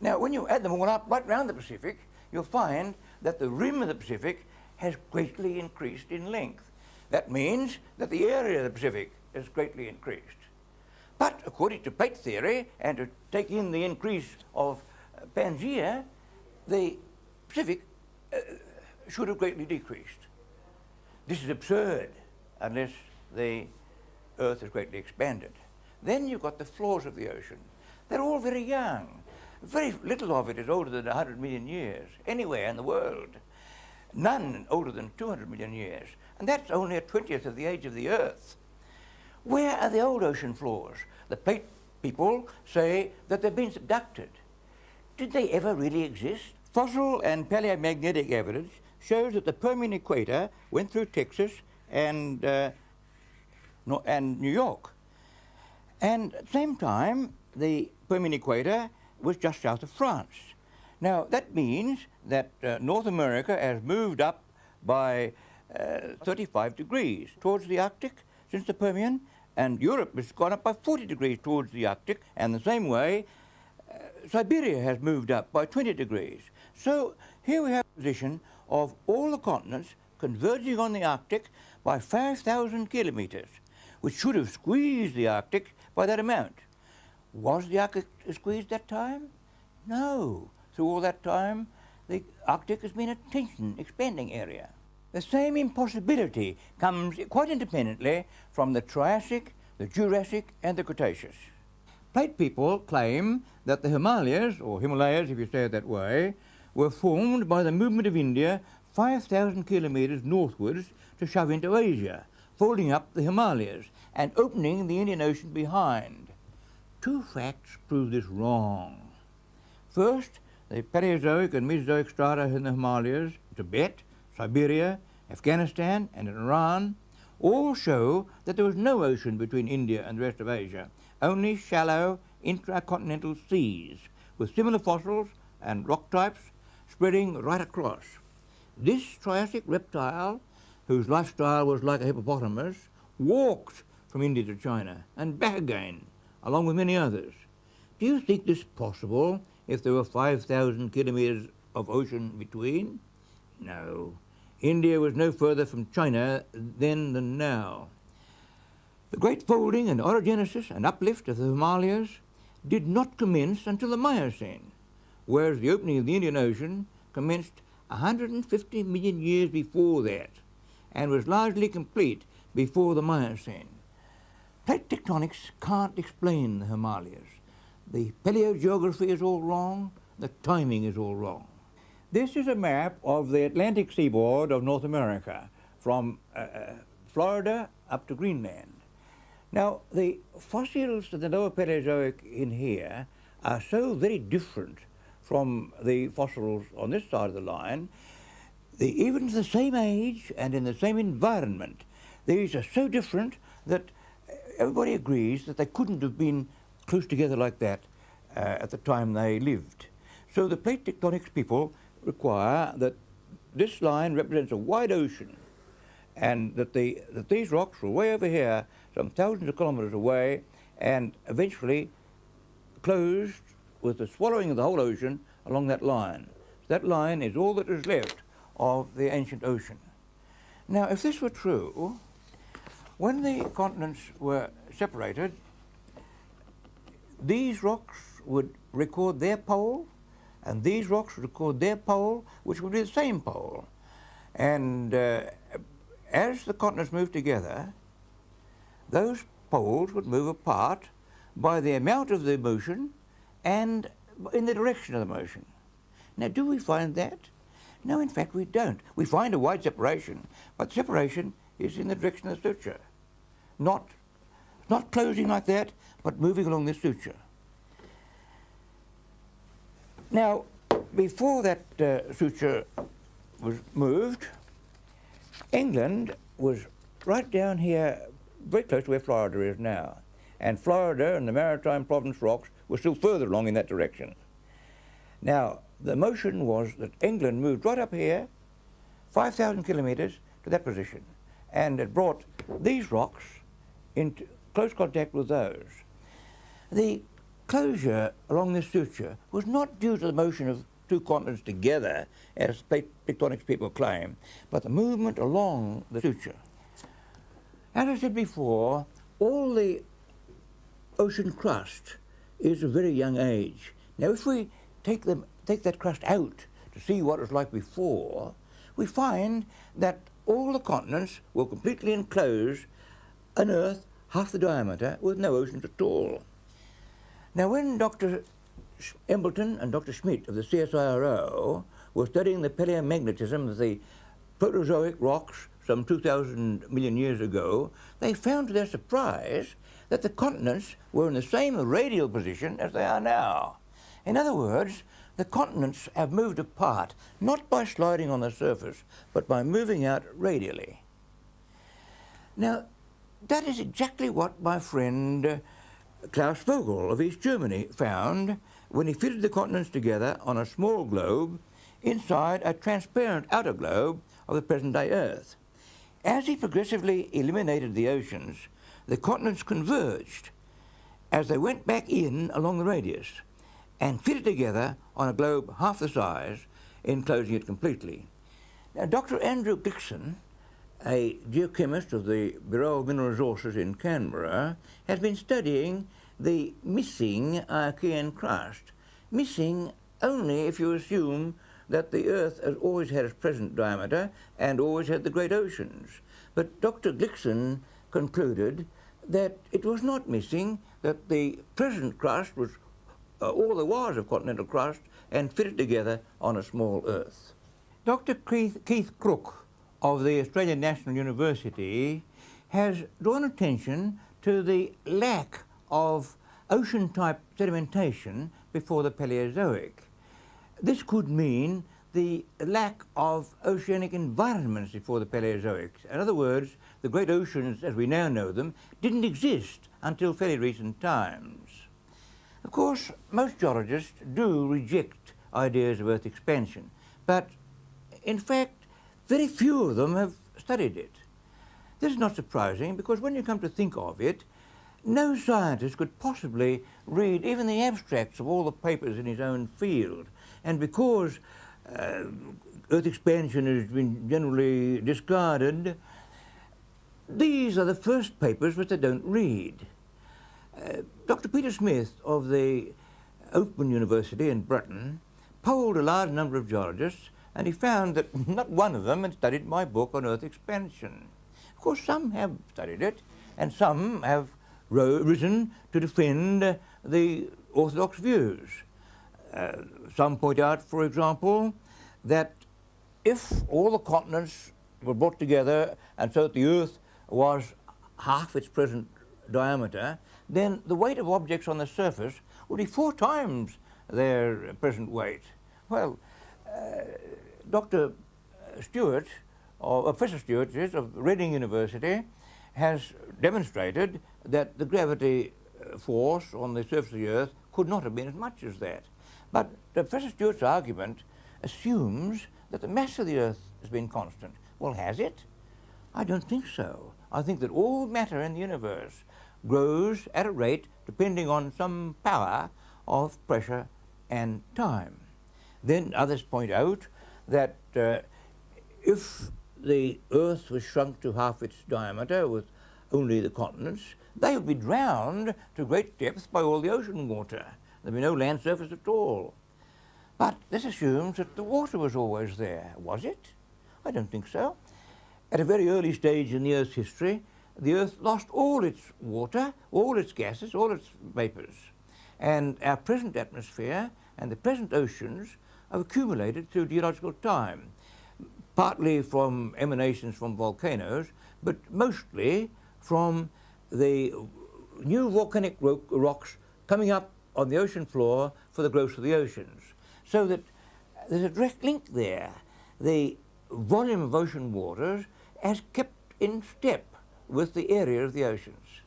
Now, when you add them all up right round the Pacific, you'll find that the rim of the Pacific has greatly increased in length. That means that the area of the Pacific has greatly increased. But according to plate theory, and to take in the increase of Pangaea, the Pacific should have greatly decreased. This is absurd unless the Earth has greatly expanded. Then you've got the floors of the ocean. They're all very young. Very little of it is older than 100 million years, anywhere in the world. None older than 200 million years. And that's only a 20th of the age of the Earth. Where are the old ocean floors? The plate people say that they've been subducted. Did they ever really exist? Fossil and paleomagnetic evidence shows that the Permian equator went through Texas and New York. And at the same time, the Permian equator was just south of France. Now, that means that North America has moved up by 35 degrees towards the Arctic since the Permian, and Europe has gone up by 40 degrees towards the Arctic, and the same way Siberia has moved up by 20 degrees. So here we have a position of all the continents converging on the Arctic by 5,000 kilometers, which should have squeezed the Arctic by that amount. Was the Arctic squeezed that time? No. Through all that time, the Arctic has been a tension, expanding area. The same impossibility comes quite independently from the Triassic, the Jurassic, and the Cretaceous. Plate people claim that the Himalayas, or Himalayas if you say it that way, were formed by the movement of India 5,000 kilometers northwards to shove into Asia, folding up the Himalayas and opening the Indian Ocean behind. Two facts prove this wrong. First, the Paleozoic and Mesozoic strata in the Himalayas, Tibet, Siberia, Afghanistan, and Iran all show that there was no ocean between India and the rest of Asia, only shallow intracontinental seas with similar fossils and rock types spreading right across. This Triassic reptile, whose lifestyle was like a hippopotamus, walked from India to China and back again, along with many others. Do you think this possible if there were 5,000 kilometers of ocean between? No. India was no further from China then than now. The great folding and orogenesis and uplift of the Himalayas did not commence until the Miocene, whereas the opening of the Indian Ocean commenced 150 million years before that and was largely complete before the Miocene. Plate tectonics can't explain the Himalayas. The paleogeography is all wrong, the timing is all wrong. This is a map of the Atlantic seaboard of North America, from Florida up to Greenland. Now, the fossils of the lower Paleozoic in here are so very different from the fossils on this side of the line. Even the same age and in the same environment, these are so different that everybody agrees that they couldn't have been close together like that at the time they lived. So the plate tectonics people require that this line represents a wide ocean, and that these rocks were way over here, some thousands of kilometers away, and eventually closed with the swallowing of the whole ocean along that line. That line is all that is left of the ancient ocean. Now, if this were true, when the continents were separated, these rocks would record their pole, and these rocks would record their pole, which would be the same pole. And as the continents moved together, those poles would move apart by the amount of the motion and in the direction of the motion. Now, do we find that? No, in fact, we don't. We find a wide separation, but the separation is in the direction of the suture. Not closing like that, but moving along this suture. Now, before that suture was moved, England was right down here, very close to where Florida is now. And Florida and the Maritime Province rocks were still further along in that direction. Now, the motion was that England moved right up here, 5,000 kilometers to that position, and it brought these rocks into close contact with those. The closure along this suture was not due to the motion of two continents together, as tectonics people claim, but the movement along the suture. As I said before, all the ocean crust is of very young age. Now, if we take that crust out to see what it was like before, we find that all the continents will completely enclose an Earth half the diameter with no oceans at all. Now, when Dr. Embleton and Dr. Schmidt of the CSIRO were studying the paleomagnetism of the Proterozoic rocks some 2,000 million years ago, they found to their surprise that the continents were in the same radial position as they are now. In other words, the continents have moved apart, not by sliding on the surface, but by moving out radially. Now, that is exactly what my friend Klaus Vogel of East Germany found when he fitted the continents together on a small globe inside a transparent outer globe of the present-day Earth. As he progressively eliminated the oceans, the continents converged as they went back in along the radius and fitted together on a globe half the size, enclosing it completely. Now, Dr. Andrew Dixon, a geochemist of the Bureau of Mineral Resources in Canberra, has been studying the missing Archean crust. Missing only if you assume that the Earth has always had its present diameter and always had the great oceans. But Dr. Dixon concluded that it was not missing, that the present crust was all there was of continental crust and fitted together on a small Earth. Dr. Keith Crook of the Australian National University has drawn attention to the lack of ocean-type sedimentation before the Paleozoic. This could mean the lack of oceanic environments before the Paleozoic. In other words, the great oceans as we now know them didn't exist until fairly recent times. Of course, most geologists do reject ideas of Earth expansion, but in fact, very few of them have studied it. This is not surprising because when you come to think of it, no scientist could possibly read even the abstracts of all the papers in his own field. And because Earth expansion has been generally discarded, these are the first papers which they don't read. Dr. Peter Smith of the Open University in Britain polled a large number of geologists, and he found that not one of them had studied my book on Earth expansion. Of course, some have studied it, and some have risen to defend the orthodox views. Some point out, for example, that if all the continents were brought together and so that the Earth was half its present diameter, then the weight of objects on the surface would be 4 times their present weight. Well, Dr. Stewart, or Professor Stewart of Reading University, has demonstrated that the gravity force on the surface of the Earth could not have been as much as that. But Professor Stewart's argument assumes that the mass of the Earth has been constant. Well, has it? I don't think so. I think that all matter in the universe grows at a rate depending on some power of pressure and time. Then others point out that if the Earth was shrunk to half its diameter with only the continents, they would be drowned to great depths by all the ocean water. There'd be no land surface at all. But this assumes that the water was always there. Was it? I don't think so. At a very early stage in the Earth's history, the Earth lost all its water, all its gases, all its vapors. And our present atmosphere and the present oceans have accumulated through geological time, partly from emanations from volcanoes, but mostly from the new volcanic rocks coming up on the ocean floor for the growth of the oceans. So that there's a direct link there. The volume of ocean waters has kept in step with the area of the oceans.